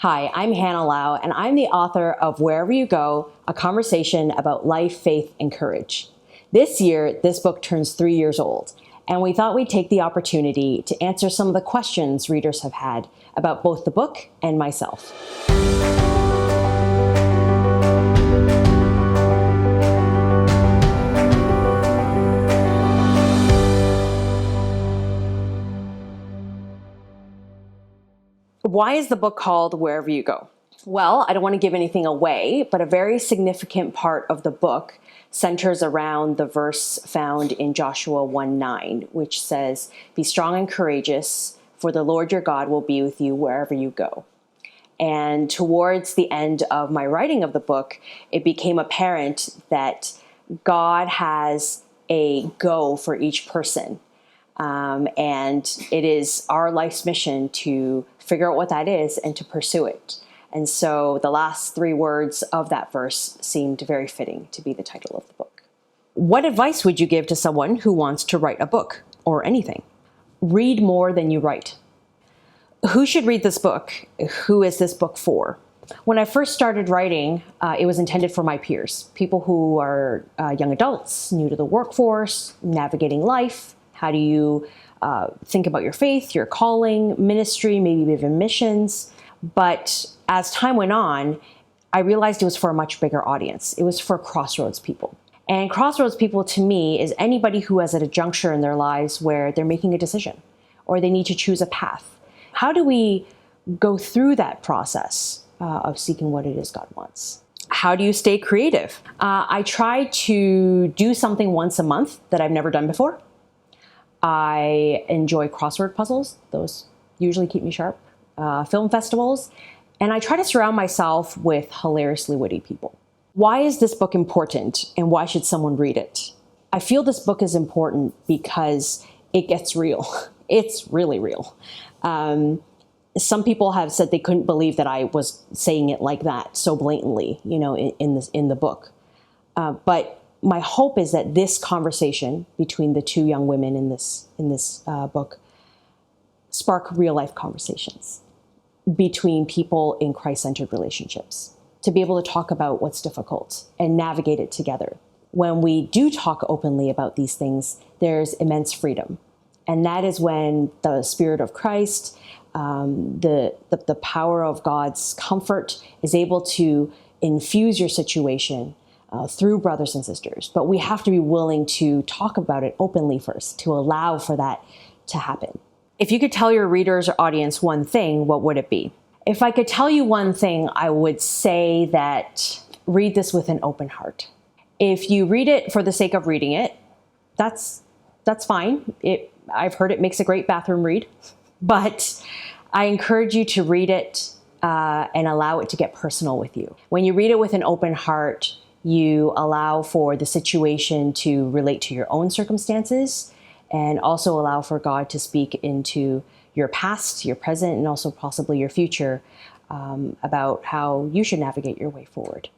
Hi, I'm Hannah Lau, and I'm the author of Wherever You Go, a conversation about life, faith, and courage. This year, this book turns 3 years old, and we thought we'd take the opportunity to answer some of the questions readers have had about both the book and myself. Why is the book called Wherever You Go? Well, I don't want to give anything away, but a very significant part of the book centers around the verse found in Joshua 1:9, which says, "Be strong and courageous, for the Lord your God will be with you wherever you go." And towards the end of my writing of the book, it became apparent that God has a go for each person. And it is our life's mission to figure out what that is and to pursue it. And so the last 3 words of that verse seemed very fitting to be the title of the book. What advice would you give to someone who wants to write a book or anything? Read more than you write. Who should read this book? Who is this book for? When I first started writing, it was intended for my peers, people who are young adults, new to the workforce, navigating life. How do you think about your faith, your calling, ministry, maybe even missions? But as time went on, I realized it was for a much bigger audience. It was for Crossroads people. And Crossroads people to me is anybody who is at a juncture in their lives where they're making a decision or they need to choose a path. How do we go through that process of seeking what it is God wants? How do you stay creative? I try to do something once a month that I've never done before. I enjoy crossword puzzles. Those usually keep me sharp. Film festivals. And I try to surround myself with hilariously witty people. Why is this book important and why should someone read it? I feel this book is important because it gets real. It's really real. Some people have said they couldn't believe that I was saying it like that so blatantly, in the book. But my hope is that this conversation between the 2 young women in this book spark real life conversations between people in Christ-centered relationships, to be able to talk about what's difficult and navigate it together. When we do talk openly about these things, there's immense freedom. And that is when the Spirit of Christ, the power of God's comfort is able to infuse your situation through brothers and sisters. But we have to be willing to talk about it openly first, to allow for that to happen. If you could tell your readers or audience one thing, what would it be? If I could tell you one thing, I would say that read this with an open heart. If you read it for the sake of reading it, that's fine. I've heard it makes a great bathroom read, but I encourage you to read it and allow it to get personal with you. When you read it with an open heart, you allow for the situation to relate to your own circumstances and also allow for God to speak into your past, your present, and also possibly your future about how you should navigate your way forward.